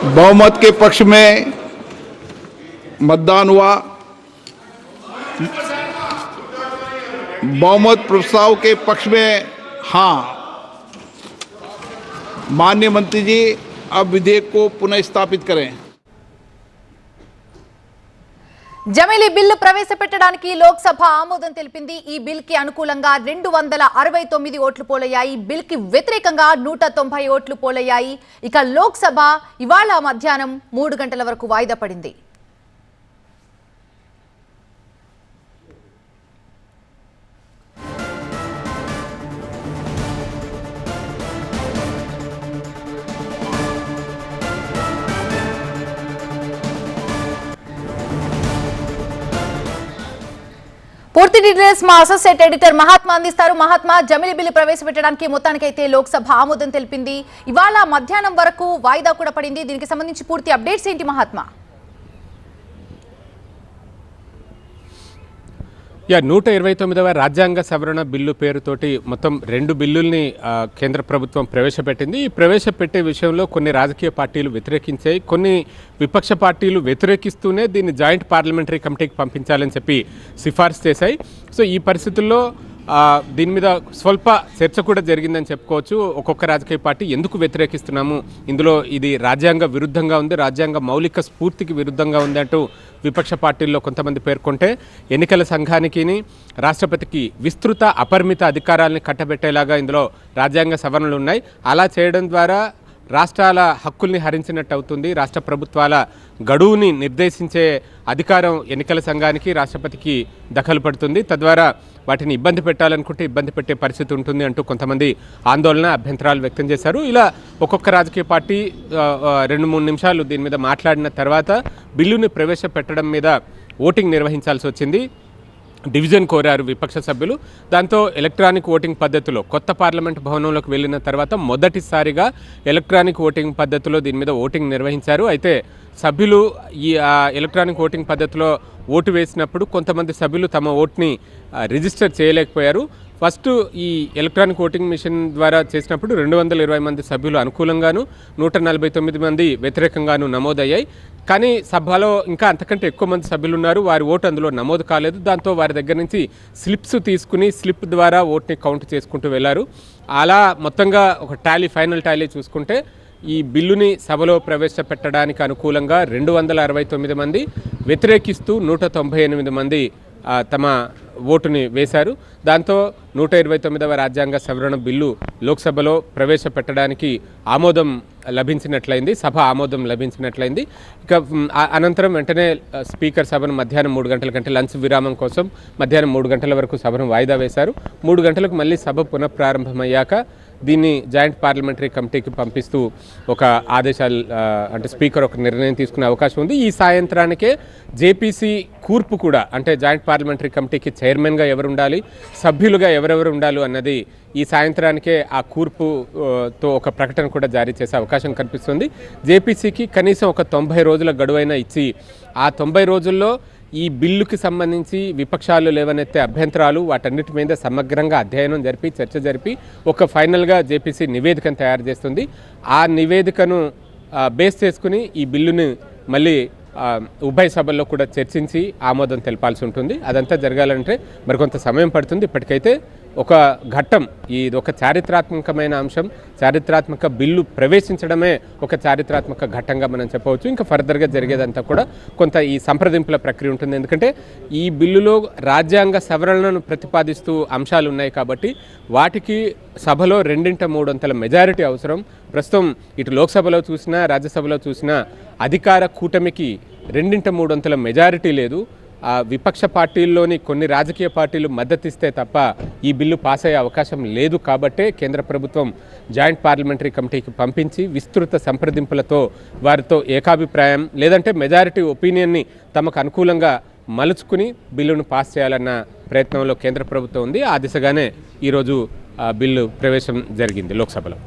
बहुमत के पक्ष में मतदान हुआ। बहुमत प्रस्ताव के पक्ष में हाँ। माननीय मंत्री जी, अब विधेयक को पुनः स्थापित करें। జమిలీ బిల్లు ప్రవేశపెట్టడానికి లోక్సభ ఆమోదం తెలిపింది। ఈ బిల్ కి అనుకూలంగా 269 ఓట్లు పోలయ్యాయి। బిల్ కి వ్యతిరేకంగా 190 ఓట్లు పోలయ్యాయి। ఇక లోక్సభ ఇవాళ మధ్యాహ్నం 3 గంటల వరకు వాయిదా పడింది। పూర్తి డీటెయిల్స్ మా అసోసియేట్ ఎడిటర్ మహాత్మా అందిస్తారు। మహాత్మా, జమిలీ బిల్లు ప్రవేశపెట్టడానికి మొత్తానికైతే లోక్సభ ఆమోదం తెలిపింది। ఇవాళ మధ్యాహ్నం వరకు వాయిదా కూడా పడింది। దీనికి సంబంధించి పూర్తి అప్డేట్స్ ఏంటి మహాత్మా? 129వ రాజ్యాంగ సవరణ బిల్లు పేరుతోటి మొత్తం 2 బిల్లుల్ని కేంద్ర ప్రభుత్వం ప్రవేశపెట్టింది। ఈ ప్రవేశపెట్టే విషయంలో కొన్ని రాజకీయ పార్టీలు వ్యతిరేకించాయి, కొన్ని విపక్ష పార్టీలు వ్యతిరేకిస్తూనే దీన్ని జాయింట్ పార్లమెంటరీ కమిటీకి పంపించాలని చెప్పి సిఫార్సు చేశాయి। సో ఈ పరిస్థితుల్లో దీని మీద స్వల్ప చర్చ కూడా జరిగిందని చెప్పుకోవచ్చు। ఒక్కొక్క రాజకీయ పార్టీ ఎందుకు వ్యతిరేకిస్తున్నాము, ఇందులో ఇది రాజ్యాంగ విరుద్ధంగా ఉంది, రాజ్యాంగ మౌలిక స్ఫూర్తికి విరుద్ధంగా ఉంది అంటూ విపక్ష పార్టీల్లో కొంతమంది పేర్కొంటే, ఎన్నికల సంఘానికి రాష్ట్రపతికి విస్తృత అపరిమిత అధికారాలను కట్టబెట్టేలాగా ఇందులో రాజ్యాంగ సవరణలు ఉన్నాయి। అలా చేయడం ద్వారా రాష్ట్రాల హక్కుల్ని హరించినట్టు అవుతుంది। రాష్ట్ర ప్రభుత్వాల గడువుని నిర్దేశించే అధికారం ఎన్నికల సంఘానికి రాష్ట్రపతికి దఖలు పడుతుంది। తద్వారా వాటిని ఇబ్బంది పెట్టాలనుకుంటే ఇబ్బంది పెట్టే పరిస్థితి ఉంటుంది అంటూ కొంతమంది ఆందోళన అభ్యంతరాలు వ్యక్తం చేశారు। ఇలా ఒక్కొక్క రాజకీయ పార్టీ 2-3 నిమిషాలు దీని మీద మాట్లాడిన తర్వాత బిల్లుని ప్రవేశపెట్టడం మీద ఓటింగ్ నిర్వహించాల్సి వచ్చింది। డివిజన్ కోరారు విపక్ష సభ్యులు। దాంతో ఎలక్ట్రానిక్ ఓటింగ్ పద్ధతిలో కొత్త పార్లమెంట్ భవనంలోకి వెళ్ళిన తర్వాత మొదటిసారిగా ఎలక్ట్రానిక్ ఓటింగ్ పద్ధతిలో దీని మీద ఓటింగ్ నిర్వహించారు। అయితే సభ్యులు ఈ ఎలక్ట్రానిక్ ఓటింగ్ పద్ధతిలో ఓటు వేసినప్పుడు కొంతమంది సభ్యులు తమ ఓట్ని రిజిస్టర్ చేయలేకపోయారు। ఫస్ట్ ఈ ఎలక్ట్రానిక్ ఓటింగ్ మిషన్ ద్వారా చేసినప్పుడు 220 మంది సభ్యులు అనుకూలంగాను 149 మంది వ్యతిరేకంగాను నమోదయ్యాయి। కానీ సభలో ఇంకా అంతకంటే ఎక్కువ మంది సభ్యులు ఉన్నారు, వారి ఓటు అందులో నమోదు కాలేదు। దాంతో వారి దగ్గర నుంచి స్లిప్స్ తీసుకుని స్లిప్ ద్వారా ఓట్ని కౌంట్ చేసుకుంటూ వెళ్ళారు। అలా మొత్తంగా ఒక ఫైనల్ టాలీ చూసుకుంటే ఈ బిల్లుని సభలో ప్రవేశపెట్టడానికి అనుకూలంగా 269 మంది, వ్యతిరేకిస్తూ 198 మంది తమ ఓటుని వేశారు। దాంతో 129వ రాజ్యాంగ సవరణ బిల్లు లోక్సభలో ప్రవేశపెట్టడానికి ఆమోదం లభించినట్లయింది, సభ ఆమోదం లభించినట్లయింది। ఇక అనంతరం వెంటనే స్పీకర్ సభను మధ్యాహ్నం 3 గంటల కంటే లంచ్ విరామం కోసం మధ్యాహ్నం 3 గంటల వరకు సభను వాయిదా వేశారు। 3 గంటలకు మళ్ళీ సభ పునఃప్రారంభమయ్యాక దీన్ని జాయింట్ పార్లమెంటరీ కమిటీకి పంపిస్తూ ఒక ఆదేశాలు అంటే స్పీకర్ ఒక నిర్ణయం తీసుకునే అవకాశం ఉంది। ఈ సాయంత్రానికే జేపీసీ కూర్పు కూడా, అంటే జాయింట్ పార్లమెంటరీ కమిటీకి చైర్మన్గా ఎవరు ఉండాలి, సభ్యులుగా ఎవరెవరు ఉండాలి అన్నది ఈ సాయంత్రానికే ఆ కూర్పుతో ఒక ప్రకటన కూడా జారీ చేసే అవకాశం కనిపిస్తుంది। జేపీసీకి కనీసం ఒక 90 రోజుల గడువైనా ఇచ్చి ఆ 90 రోజుల్లో ఈ బిల్లుకి సంబంధించి విపక్షాలు లేవనెత్తే అభ్యంతరాలు వాటన్నిటి మీద సమగ్రంగా అధ్యయనం జరిపి చర్చ జరిపి ఒక ఫైనల్గా జేపీసీ నివేదికను తయారు చేస్తుంది। ఆ నివేదికను బేస్ చేసుకుని ఈ బిల్లుని మళ్ళీ ఉభయ సభల్లో కూడా చర్చించి ఆమోదం తెలపాల్సి ఉంటుంది। అదంతా జరగాలంటే మరికొంత సమయం పడుతుంది। ఇప్పటికైతే ఒక ఘట్టం, ఇది ఒక చారిత్రాత్మకమైన అంశం, చారిత్రాత్మక బిల్లు ప్రవేశించడమే ఒక చారిత్రాత్మక ఘట్టంగా మనం చెప్పవచ్చు। ఇంకా ఫర్దర్గా జరిగేదంతా కూడా కొంత ఈ సంప్రదింపుల ప్రక్రియ ఉంటుంది, ఎందుకంటే ఈ బిల్లులో రాజ్యాంగ సవరణలను ప్రతిపాదిస్తూ అంశాలు ఉన్నాయి కాబట్టి వాటికి సభలో 2/3 మెజారిటీ అవసరం। ప్రస్తుతం ఇటు లోక్సభలో చూసినా రాజ్యసభలో చూసినా అధికార కూటమికి 2/3 మెజారిటీ లేదు। విపక్ష పార్టీల్లోని కొన్ని రాజకీయ పార్టీలు మద్దతిస్తే తప్ప ఈ బిల్లు పాస్ అయ్యే అవకాశం లేదు। కాబట్టే కేంద్ర ప్రభుత్వం జాయింట్ పార్లమెంటరీ కమిటీకి పంపించి విస్తృత సంప్రదింపులతో వారితో ఏకాభిప్రాయం లేదంటే మెజారిటీ ఒపీనియన్ని తమకు అనుకూలంగా మలుచుకుని బిల్లును పాస్ చేయాలన్న ప్రయత్నంలో కేంద్ర ప్రభుత్వం ఉంది। ఆ దిశగానే ఈరోజు బిల్లు ప్రవేశం జరిగింది లోక్సభలో।